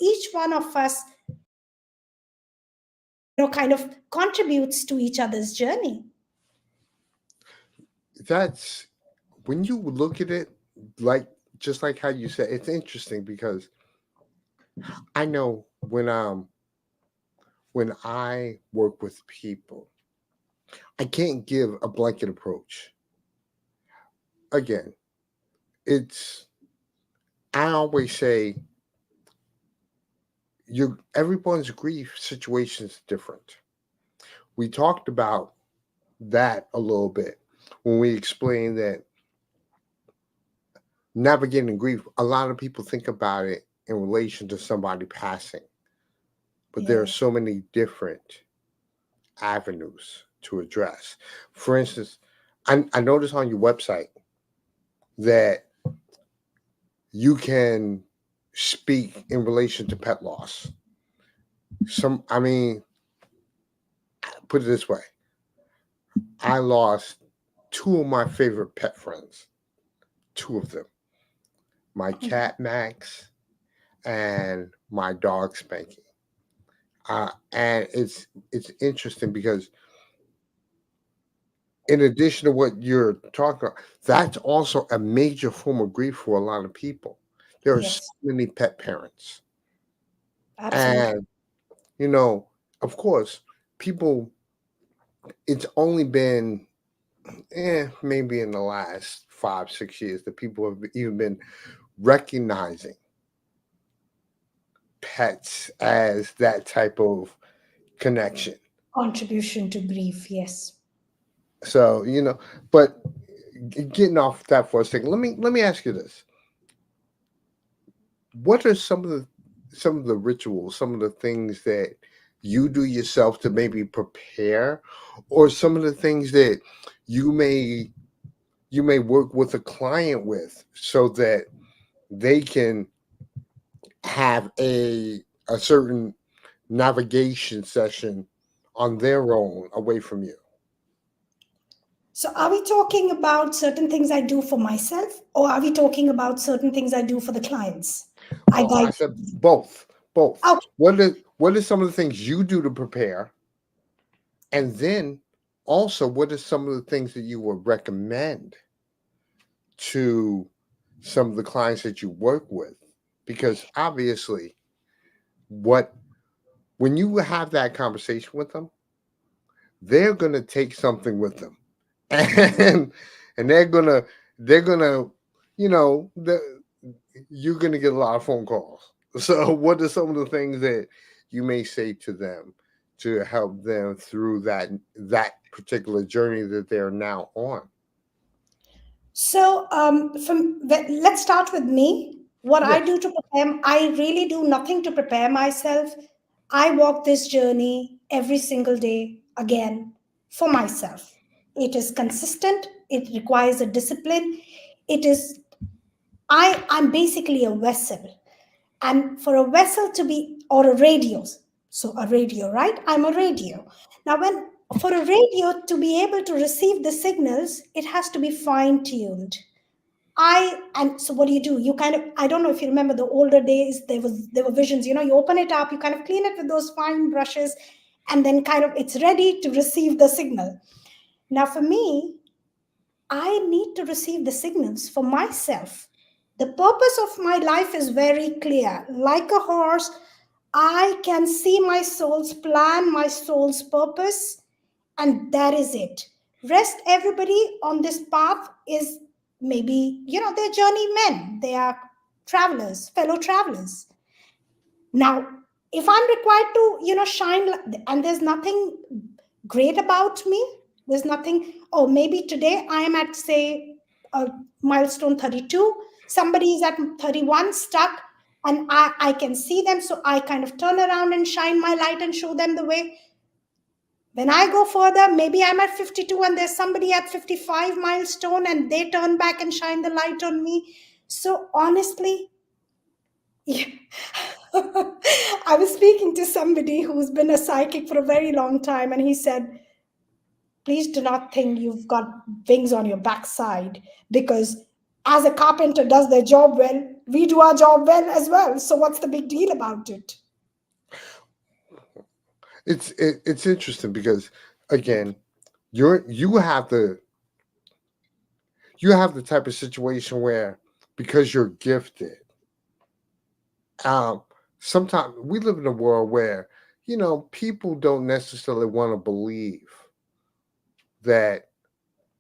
each one of us, kind of contributes to each other's journey. That's, when you look at it, like, just like how you said, it's interesting because I know when I work with people, I can't give a blanket approach. Again, I always say everyone's grief situation is different. We talked about that a little bit when we explained that navigating grief, a lot of people think about it in relation to somebody passing, but there are so many different avenues to address. For instance, I noticed on your website that you can speak in relation to pet loss. Put it this way. I lost two of my favorite pet friends, two of them, my cat Max and my dog Spanky. And it's interesting because in addition to what you're talking about, that's also a major form of grief for a lot of people. There are so many pet parents. Absolutely. And, of course, people, it's only been maybe in the last 5-6 years that people have even been recognizing pets as that type of connection. Contribution to grief, yes. So, but getting off that for a second, let me ask you this. What are some of the rituals, some of the things that you do yourself to maybe prepare, or some of the things that you may work with a client with so that they can have a certain navigation session on their own away from you? So are we talking about certain things I do for myself, or are we talking about certain things I do for the clients? I said both. Both. Okay. What are some of the things you do to prepare? And then also, what are some of the things that you would recommend to some of the clients that you work with? Because obviously, when you have that conversation with them, they're going to take something with them, and they're gonna you're gonna get a lot of phone calls. So, what are some of the things that you may say to them to help them through that particular journey that they're now on? So let's start with me. What I do to prepare, I really do nothing to prepare myself. I walk this journey every single day again for myself. It is consistent. It requires a discipline. It is, I'm basically a vessel. And for a vessel to be, or a radio, so a radio, right? I'm a radio. Now, for a radio to be able to receive the signals, it has to be fine tuned. And so what do? You kind of, I don't know if you remember the older days, there were visions, you open it up, you kind of clean it with those fine brushes, and then kind of it's ready to receive the signal. Now, for me, I need to receive the signals for myself. The purpose of my life is very clear. Like a horse, I can see my soul's plan, my soul's purpose, and that is it. Rest, everybody on this path is maybe, they're journeymen. They are travelers, fellow travelers. Now, if I'm required to, shine, and there's nothing great about me, there's nothing, maybe today I am at, say, milestone 32, somebody is at 31 stuck, and I can see them, so I kind of turn around and shine my light and show them the way. When I go further, maybe I'm at 52 and there's somebody at 55 milestone and they turn back and shine the light on me. So honestly, I was speaking to somebody who's been a psychic for a very long time, and he said, please do not think you've got wings on your backside, because as a carpenter does their job well, we do our job well as well. So what's the big deal about it? It's interesting because again, you have the type of situation where because you're gifted, um, sometimes we live in a world where people don't necessarily want to believe that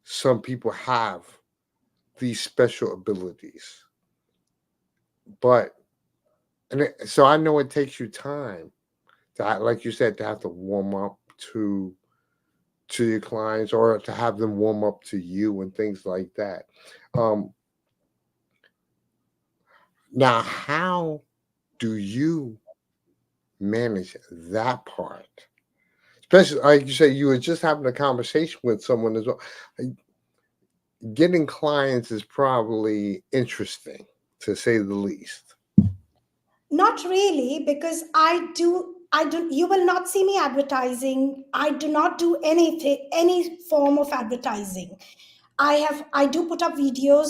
some people have these special abilities, but so I know it takes you time like you said, to have to warm up to your clients or to have them warm up to you and things like that. Um, Now, how do you manage that part? Especially, like you say, you were just having a conversation with someone as well. Getting clients is probably interesting, to say the least. Not really, because I do, you will not see me advertising. I do not do anything, any form of advertising. I do put up videos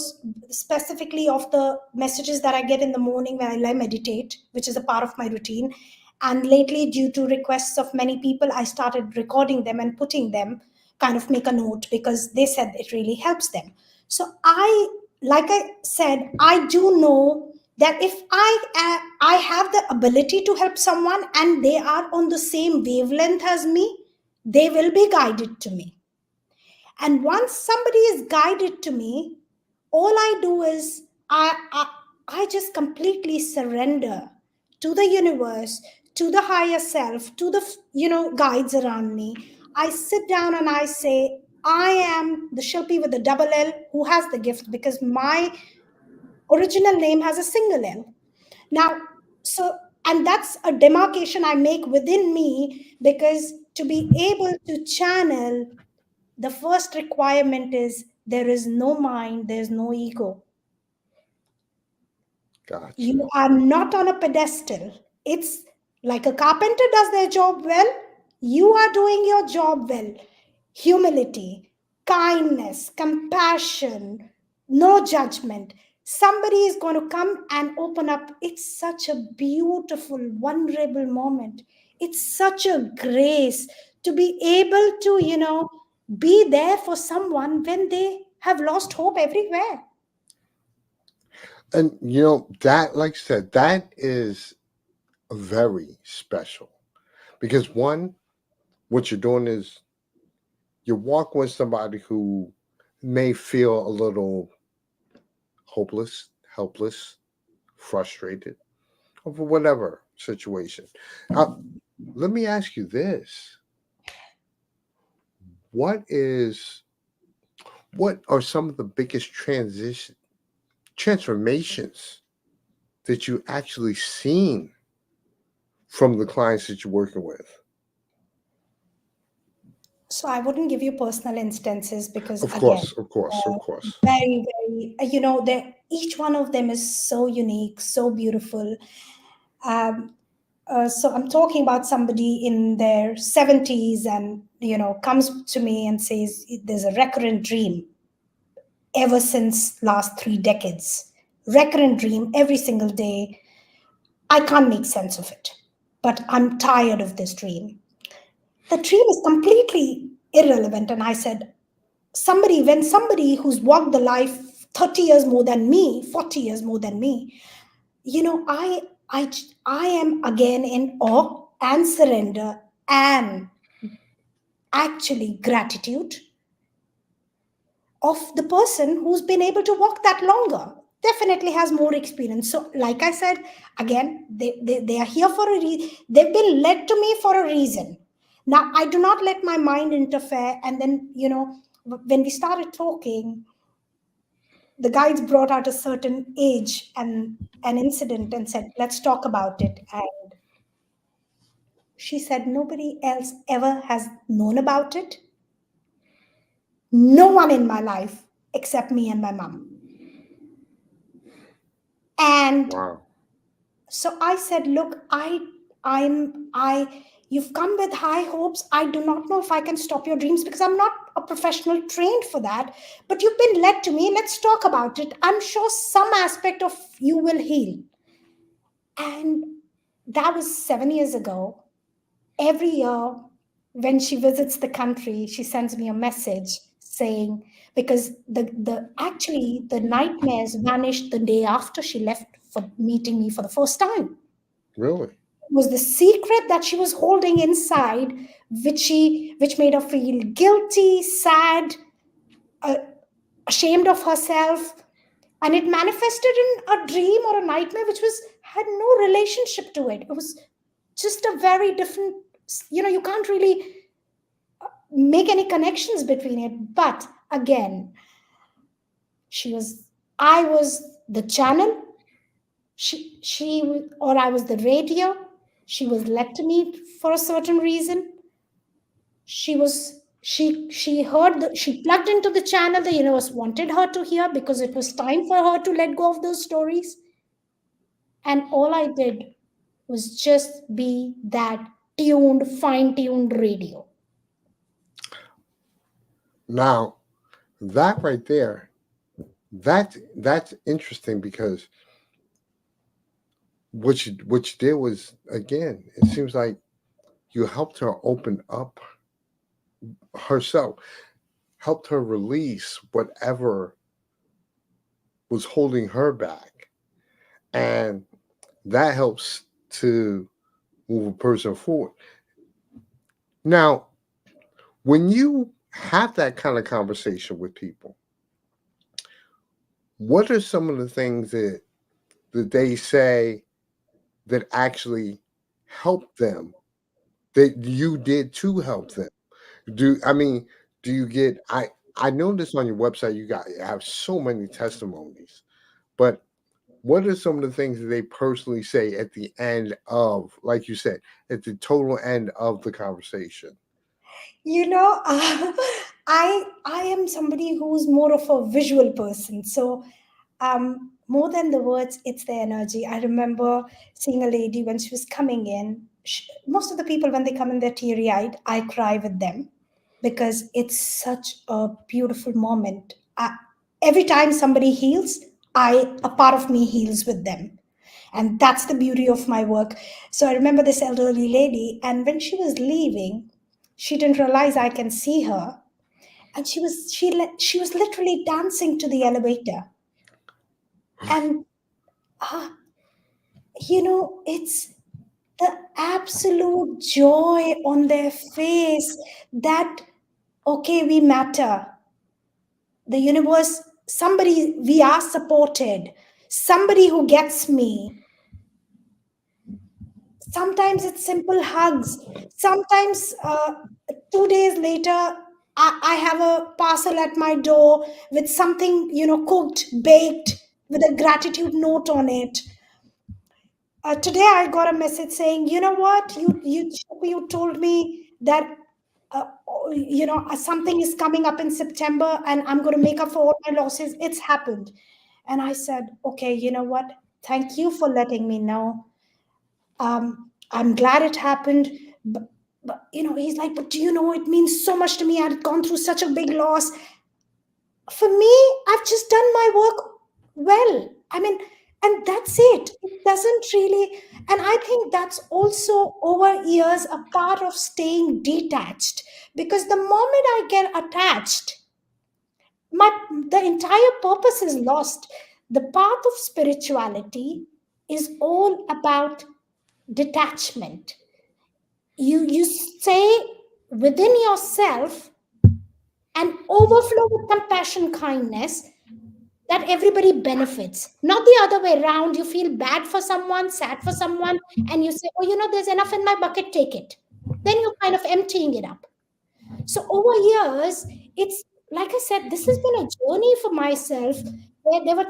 specifically of the messages that I get in the morning when I meditate, which is a part of my routine. And lately, due to requests of many people, I started recording them and putting them, kind of make a note, because they said it really helps them. So like I said, I do know that if I have the ability to help someone and they are on the same wavelength as me, they will be guided to me. And once somebody is guided to me, all I do is I just completely surrender to the universe, to the higher self, to the guides around me. I sit down and I say, I am the Shilpi with the double L who has the gift, because my original name has a single L. Now, so, and that's a demarcation I make within me, because to be able to channel, the first requirement is there is no mind, there's no ego. Gotcha. You are not on a pedestal. It's like a carpenter does their job well, you are doing your job well. Humility, kindness, compassion, no judgment. Somebody is going to come and open up. It's such a beautiful, vulnerable moment. It's such a grace to be able to, be there for someone when they have lost hope everywhere. And that, like I said, that is very special because one, what you're doing is you're walking with somebody who may feel a little hopeless, helpless, frustrated, or for whatever situation. Uh, Let me ask you this: what is what are some of the biggest transformations that you actually seen from the clients that you're working with? So I wouldn't give you personal instances because, Of again, course, of course, of course. very, very, they each one of them is so unique, so beautiful. Um, so I'm talking about somebody in their 70s and, comes to me and says there's a recurrent dream ever since last 3 decades. Recurrent dream every single day. I can't make sense of it, but I'm tired of this dream. The dream is completely irrelevant. And I said, when somebody who's walked the life 30 years more than me, 40 years more than me, you know, I, I am again in awe and surrender and actually gratitude of the person who's been able to walk that longer, definitely has more experience. So like I said, again, they are here for a reason. They've been led to me for a reason. Now I do not let my mind interfere. And then, when we started talking, the guides brought out a certain age and an incident and said, let's talk about it. And she said, nobody else ever has known about it. No one in my life except me and my mom. And Wow. so I said, look, You've come with high hopes. I do not know if I can stop your dreams because I'm not a professional trained for that, but you've been led to me. Let's talk about it. I'm sure some aspect of you will heal. And that was 7 years ago. Every year, when she visits the country, she sends me a message saying, because the actually the nightmares vanished the day after she left for meeting me for the first time. Really? It was the secret that she was holding inside, which made her feel guilty, sad, uh, ashamed of herself, and it manifested in a dream or a nightmare which was had no relationship to it. It was just a very different, you can't really make any connections between it. But again, I was the channel, or I was the radio. She was led to me for a certain reason. She plugged into the channel the universe wanted her to hear, because it was time for her to let go of those stories. And all I did was just be that fine-tuned radio. Now, that right there, that's interesting, because what you did was, again, it seems like you helped her open up herself, helped her release whatever was holding her back, and that helps to move a person forward. Now, when you have that kind of conversation with people, what are some of the things that they say that actually help them, that you did to help them? Do you get, I noticed on your website you have so many testimonies, but what are some of the things that they personally say at the end of, like you said, at the total end of the conversation? I am somebody who's more of a visual person. So more than the words, it's the energy. I remember seeing a lady when she was coming in. Most of the people, when they come in, they're teary eyed. I cry with them because it's such a beautiful moment. Every time somebody heals, a part of me heals with them. And that's the beauty of my work. So I remember this elderly lady, and when she was leaving, she didn't realize I can see her, and she was literally dancing to the elevator. And it's the absolute joy on their face that, okay, we matter. The universe, somebody, we are supported, somebody who gets me. Sometimes it's simple hugs. Sometimes 2 days later, I have a parcel at my door with something, cooked, baked, with a gratitude note on it. Today I got a message saying, you know what, you told me that something is coming up in September, and I'm going to make up for all my losses. It's happened. And I said, okay, you know what? Thank you for letting me know. I'm glad it happened. But he's like, but do you know, it means so much to me. I'd gone through such a big loss. For me, I've just done my work well. And that's it. It doesn't really, and I think that's also over years a part of staying detached. Because the moment I get attached, the entire purpose is lost. The path of spirituality is all about detachment. You stay within yourself and overflow with compassion, kindness, that everybody benefits, not the other way around. You feel bad for someone, sad for someone, and you say, oh, there's enough in my bucket, take it. Then you're kind of emptying it up. So over years, it's like I said, this has been a journey for myself, where there were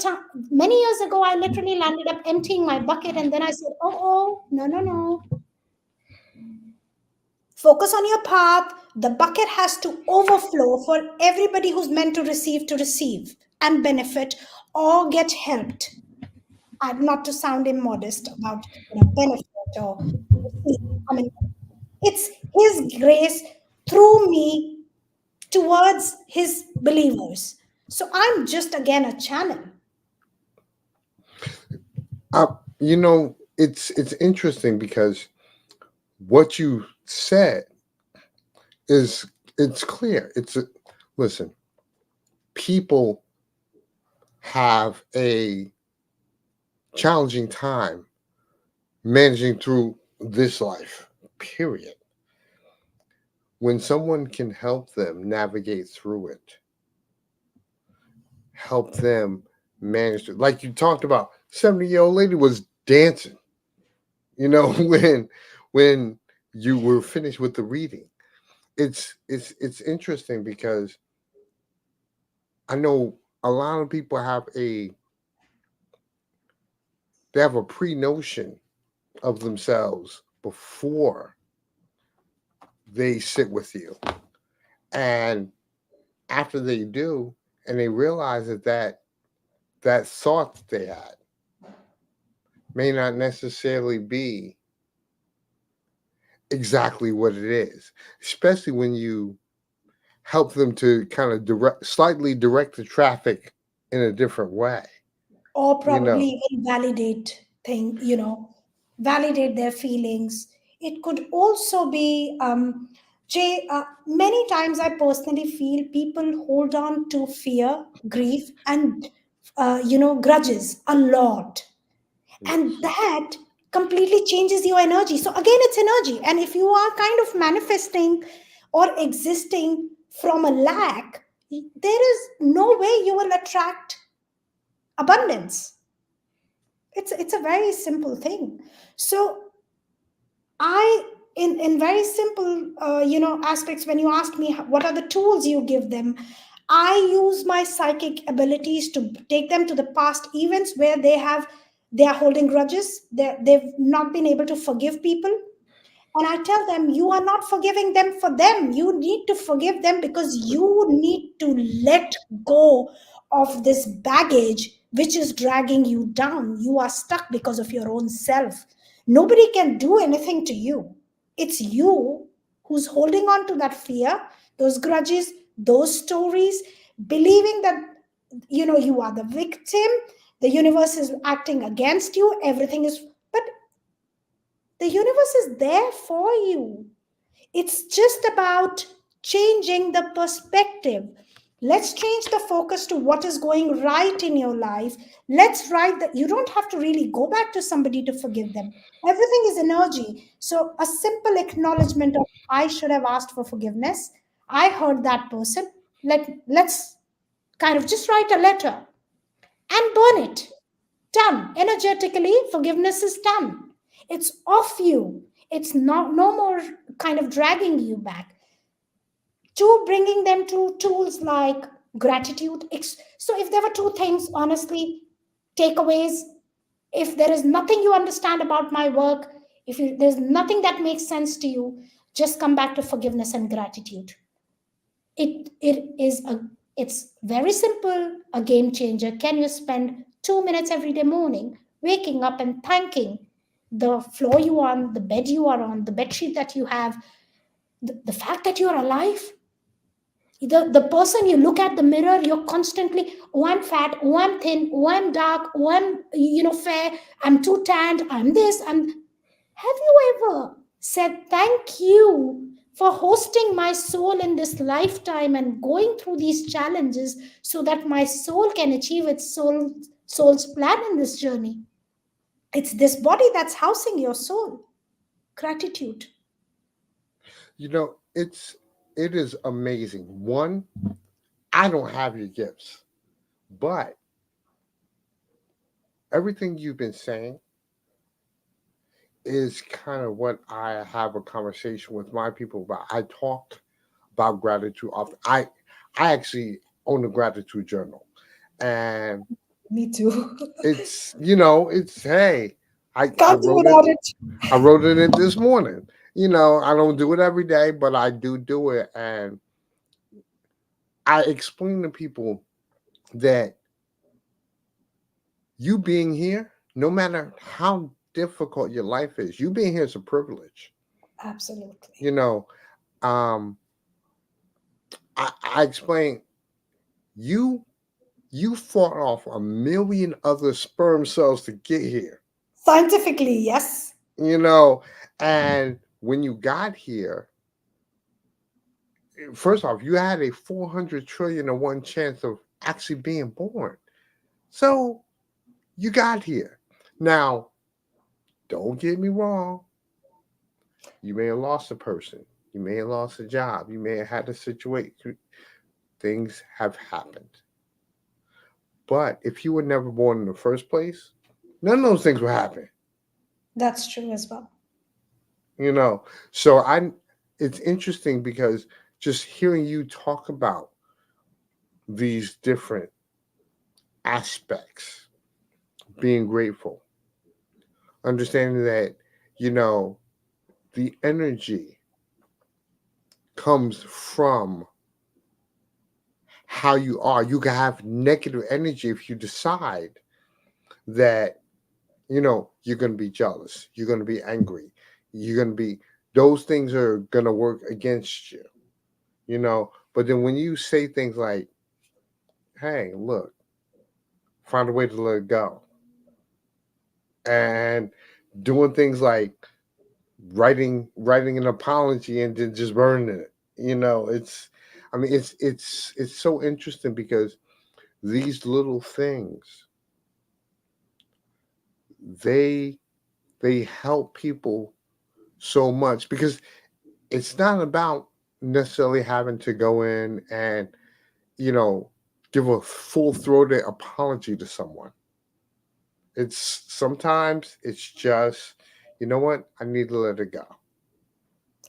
many years ago I literally landed up emptying my bucket, and then I said, oh, no, focus on your path. The bucket has to overflow for everybody who's meant to receive and benefit or get helped. Not to sound immodest about benefit or receive. I mean, it's His grace through me towards His believers. So I'm just again a channel. uh, it's interesting because what you said is it's clear. Listen, people have a challenging time managing through this life, period. When someone can help them navigate through it, help them manage it. Like you talked about, 70-year-old lady was dancing, when you were finished with the reading. It's interesting because I know a lot of people have a pre-notion of themselves before they sit with you. And after they do, and they realize that thought that they had may not necessarily be exactly what it is, especially when you help them to kind of slightly direct the traffic in a different way. Or You probably know, even validate their feelings. It could also be, Jay, many times I personally feel people hold on to fear, grief, and grudges a lot, and yes. that completely changes your energy. So again, it's energy, and if you are kind of manifesting or existing from a lack, there is no way you will attract abundance. It's a very simple thing. So I, in very simple aspects, when you ask me what are the tools you give them, I use my psychic abilities to take them to the past events where they are holding grudges, they've not been able to forgive people. And I tell them, you are not forgiving them for them. You need to forgive them because you need to let go of this baggage which is dragging you down. You are stuck because of your own self. Nobody can do anything to you. It's you who's holding on to that fear, those grudges, those stories, believing that you are the victim, the universe is acting against you, everything is. But the universe is there for you. It's just about changing the perspective. Let's change the focus to what is going right in your life. Let's write that you don't have to really go back to somebody to forgive them. Everything is energy. So, a simple acknowledgement of I should have asked for forgiveness. I heard that person. Let's kind of just write a letter and burn it. Done. Energetically, forgiveness is done. It's off you. It's not no more kind of dragging you back. To bringing them to tools like gratitude. So if there were two things, honestly, takeaways, if there is nothing you understand about my work, there's nothing that makes sense to you, just come back to forgiveness and gratitude. It's very simple, a game changer. Can you spend 2 minutes every day morning waking up and thanking the floor you are on, the bed you are on, the bed sheet that you have, the fact that you're alive? The person you look at the mirror, you're constantly, oh, I'm fat, oh, I'm thin, oh, I'm dark, oh, I'm fair, I'm too tanned, I'm this, I'm. Have you ever said thank you for hosting my soul in this lifetime and going through these challenges so that my soul can achieve its soul's plan in this journey? It's this body that's housing your soul. Gratitude. It is amazing. One, I don't have your gifts, but everything you've been saying is kind of what I have a conversation with my people about. I talk about gratitude often. I actually own a gratitude journal, and Me too. it's hey, I Can't do wrote it. without it. I wrote it in this morning. I don't do it every day, but I do it, and I explain to people that you being here, no matter how difficult your life is. You being here is a privilege. Absolutely. You know, um, I explain you you fought off a million other sperm cells to get here. Scientifically, yes. You know, and when you got here, first off, you had a 400 trillion to one chance of actually being born. So you got here. Now, don't get me wrong. You may have lost a person. You may have lost a job. You may have had a situation. Things have happened. But if you were never born in the first place, none of those things would happen. That's true as well. You know, so it's interesting because just hearing you talk about these different aspects, being grateful, understanding that, you know, the energy comes from how you are. You can have negative energy if you decide that, you know, you're going to be jealous, you're going to be angry, you're going to be, those things are going to work against you, you know. But then when you say things like, hey, look, find a way to let it go, and doing things like writing an apology and then just burning it, you know, it's, I mean, it's so interesting because these little things, they they help people so much because it's not about necessarily having to go in and, you know, give a full throated apology to someone. It's sometimes it's just, you know what, I need to let it go.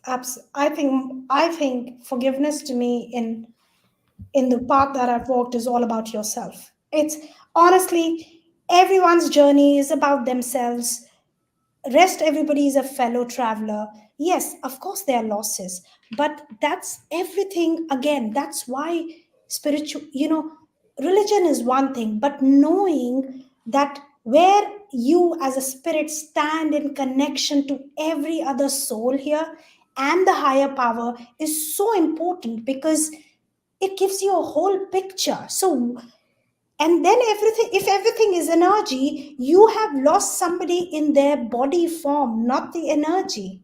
I think forgiveness to me in the path that I've walked is all about yourself. It's honestly everyone's journey is about themselves. Rest, everybody is a fellow traveler. Yes, of course there are losses, but that's everything. Again, that's why spiritual, religion is one thing, but knowing that where you as a spirit stand in connection to every other soul here and the higher power is so important, because it gives you a whole picture. So, and then everything, if everything is energy, you have lost somebody in their body form, not the energy.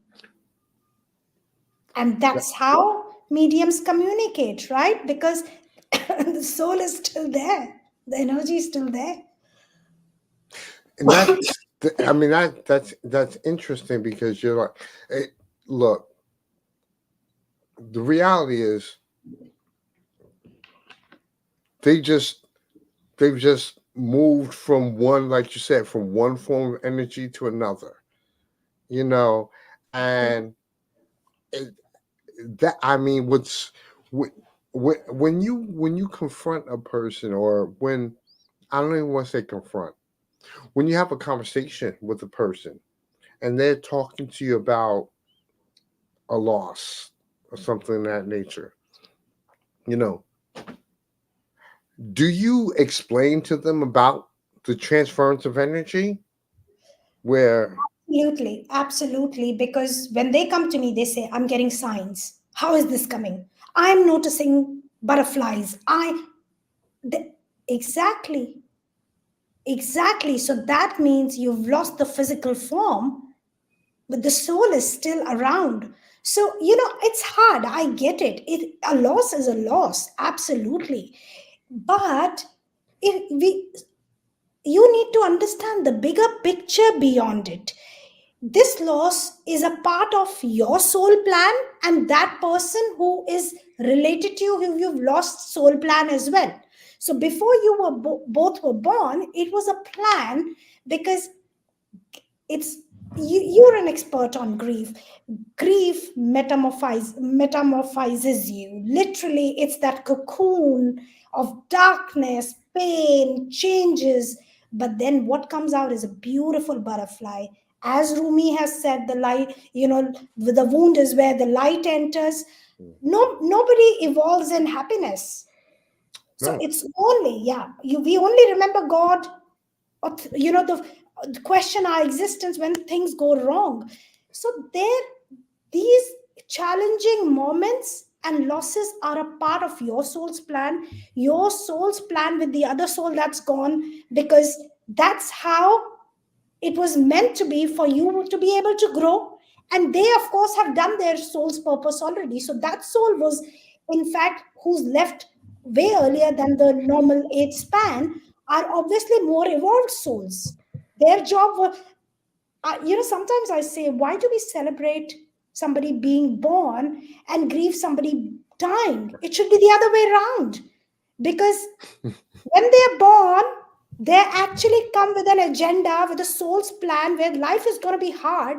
And That- that's how mediums communicate, right? Because the soul is still there, the energy is still there. and that's I mean, that's interesting because you're like, hey, look, the reality is they just they've just moved from one, like you said, from one form of energy to another, you know. And it, that, I mean, when when you confront a person, or when, I don't even want to say confront, when you have a conversation with a person and they're talking to you about a loss or something of that nature, you know, do you explain to them about the transference of energy where, Absolutely, absolutely. Because when they come to me, they say, I'm getting signs. How is this coming? I'm noticing butterflies. The, exactly, exactly. So that means you've lost the physical form, but the soul is still around. So, it's hard. I get it. A loss is a loss, absolutely. But if we you need to understand the bigger picture beyond it. This loss is a part of your soul plan, and that person who is related to you, who you've lost soul plan as well. So before you were both were born, it was a plan, because it's you're an expert on grief. Grief metamorphizes you literally. It's that cocoon of darkness, pain, changes, but then what comes out is a beautiful butterfly. As Rumi has said, the light, the wound is where the light enters. Nobody evolves in happiness. So no, it's only, yeah, we only remember God, the question our existence when things go wrong. So there, these challenging moments and losses are a part of your soul's plan with the other soul that's gone, because that's how it was meant to be, for you to be able to grow. And they of course have done their soul's purpose already. So that soul was, in fact, who's left way earlier than the normal age span, are obviously more evolved souls. Their job was, sometimes I say, why do we celebrate somebody being born and grieve somebody dying? It should be the other way around. Because when they're born, they actually come with an agenda, with a soul's plan, where life is going to be hard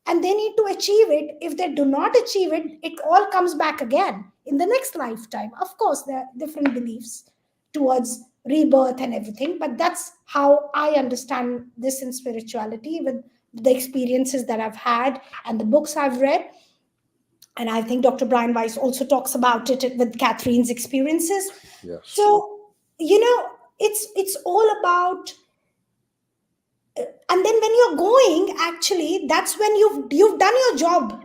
and they need to achieve it. If they do not achieve it, it all comes back again in the next lifetime. Of course, there are different beliefs towards rebirth and everything, but that's how I understand this in spirituality, with the experiences that I've had and the books I've read. And I think Dr. Brian Weiss also talks about it with Catherine's experiences. Yes. So, it's all about, and then when you're going, actually, that's when you've done your job.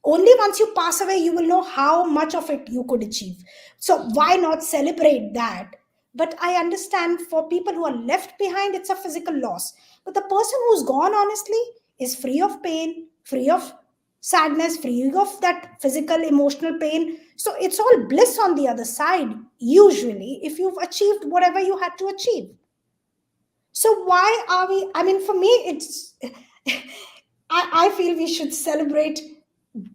Only once you pass away, you will know how much of it you could achieve. So why not celebrate that? But I understand, for people who are left behind, it's a physical loss. But the person who's gone, honestly, is free of pain, free of sadness, free of that physical, emotional pain. So it's all bliss on the other side, usually, if you've achieved whatever you had to achieve. So why are we? I mean, for me, it's I feel we should celebrate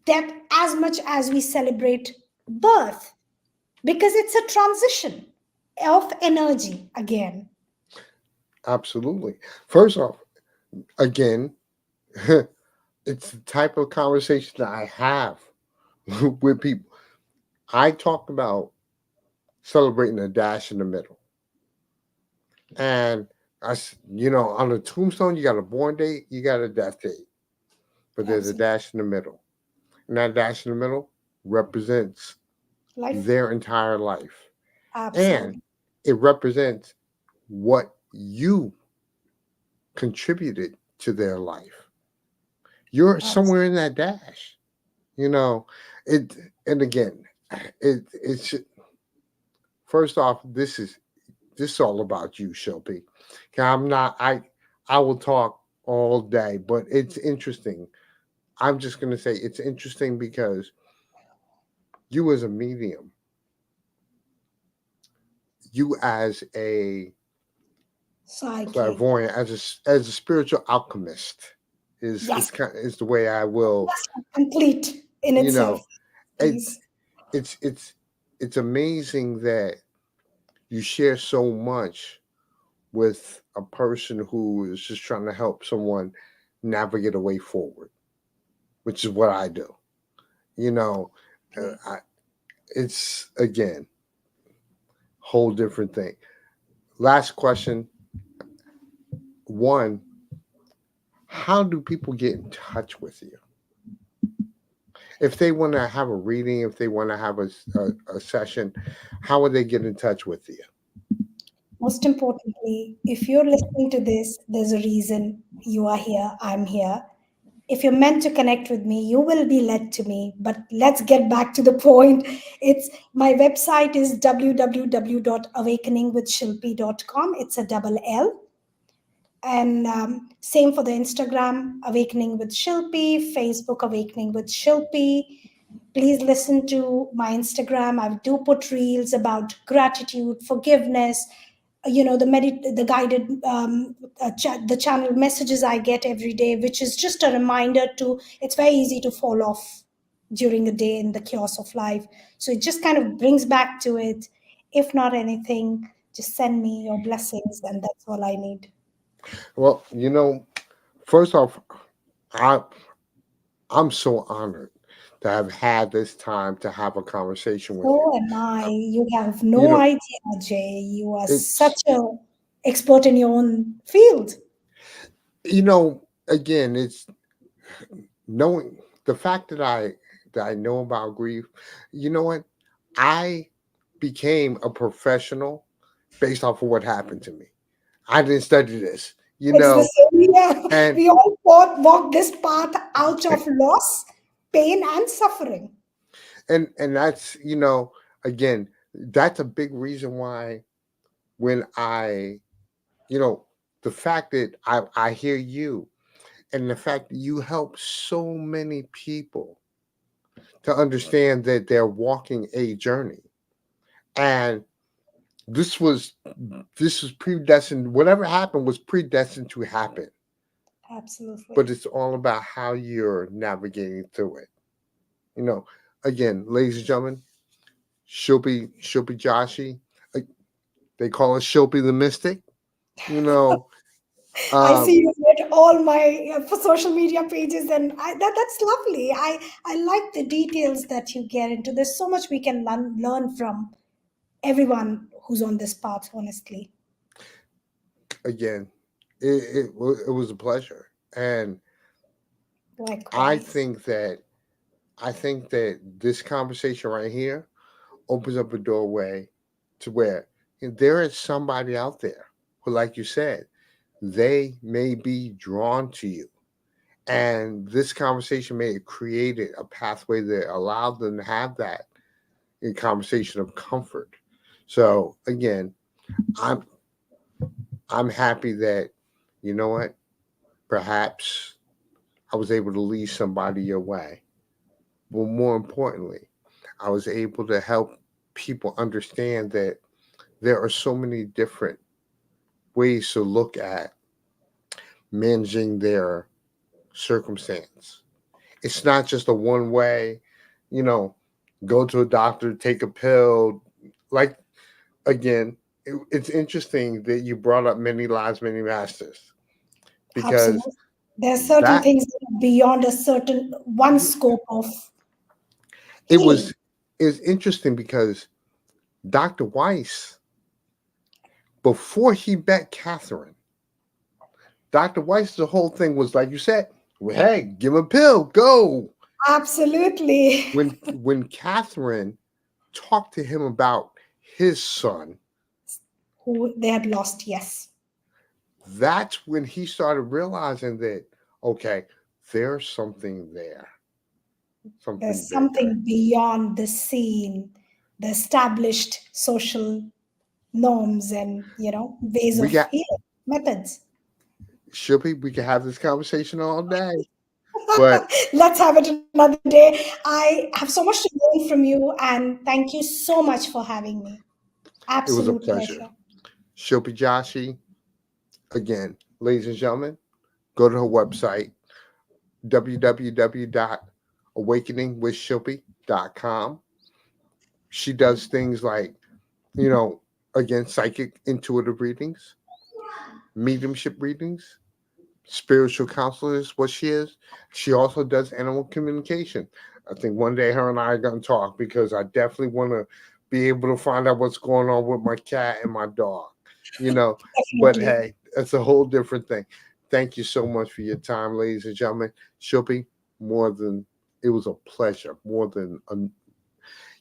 death as much as we celebrate birth, because it's a transition of energy again. Absolutely. First off, again, it's the type of conversation that I have with people. I talk about celebrating a dash in the middle. And on a tombstone, you got a born date, you got a death date, but there's a Absolutely. dash in the middle. And that dash in the middle represents Life. their entire life. And Absolutely. it represents what you contributed to their life. You're somewhere Absolutely. in that dash. You know, it and again, it's first off, this is all about you, Shilpi. 'Kay, I will talk all day, but it's interesting. I'm just gonna say it's interesting because you as a medium, you as a Psychic. clairvoyant, as a spiritual alchemist is Yes. kind is the way I will, Yes. Complete in you itself. know, it Please. it's it's it's amazing that you share so much with a person who is just trying to help someone navigate a way forward, which is what I do. You know, I, it's again whole different thing. Last question. One, how do people get in touch with you? If they want to have a reading, if they want to have a session, how would they get in touch with you? Most importantly, if you're listening to this, there's a reason you are here. I'm here. If you're meant to connect with me, you will be led to me. But let's get back to the point. It's my website is www.awakeningwithshilpi.com. It's a double L. And same for the Instagram, Awakening with Shilpi, Facebook, Awakening with Shilpi. Please listen to my Instagram. I do put reels about gratitude, forgiveness, the guided the channel messages I get every day, which is just a reminder to, it's very easy to fall off during the day in the chaos of life. So it just kind of brings back to it. If not anything, just send me your blessings, and that's all I need. Well, first off, I I'm so honored to have had this time to have a conversation with you. So am I. Uh, You have you no know, idea, Jay. You are it's such a expert in your own field. again, it's knowing the fact that I know about grief. You know what? I became a professional based off of what happened to me. I didn't study this. you It's the know, same. Yeah. and We all walk this path out of loss, pain, and suffering. and that's, again, that's a big reason why when I, you know, the fact that I hear you and the fact that you help so many people to understand that they're walking a journey. And this was this was predestined. Whatever happened was predestined to happen. But Absolutely. it's all about how you're navigating through it. You know, again, ladies and gentlemen, Shillpi Joshi. uh, They call us Shillpi the Mystic. You know, I um, see you read all my for social media pages, and that's lovely. I like the details that you get into. There's so much we can learn from everyone who's on this path. Honestly, again, it was a pleasure, and I likewise. think that I think that this conversation right here opens up a doorway to where there is somebody out there who, like you said, they may be drawn to you. And this conversation may have created a pathway that allowed them to have that conversation of comfort. So again, I'm I'm happy that, you know what, perhaps I was able to lead somebody your way. But more importantly, I was able to help people understand that there are so many different ways to look at managing their circumstance. It's not just a one way, you know, go to a doctor, take a pill. Like, again, it's interesting that you brought up many lives, many masters, because Absolutely. There are certain that things that are beyond a certain one scope of it was healing. is interesting because Dr. Weiss, before he met Catherine, Dr. Weiss, the whole thing was like you said, well, hey, give him a pill, go. Absolutely. When Catherine talked to him about his son, Who they had lost, yes. that's when he started realizing that, okay, there's something there, something There's bigger. something beyond the scene, the established social norms and ways We of got healing methods. Shillpi, we can have this conversation all day, but Let's have it another day. I have so much to learn from you, and thank you so much for having me. it was a Absolute pleasure. pleasure. Shillpi Joshi, again, ladies and gentlemen, go to her website, www.awakeningwithshilpi.com. She does things like, you know, again, psychic intuitive readings, mediumship readings, spiritual counselor is what she is. She also does animal communication. I think one day her and I are going to talk because I definitely want to be able to find out what's going on with my cat and my dog, you know. But Definitely. hey, that's a whole different thing. Thank you so much for your time, ladies and gentlemen. Shillpi, more than it was a pleasure, more than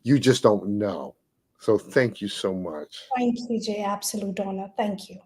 you just don't know. So thank you so much. Thank you, Jay. Absolute honor. Thank you.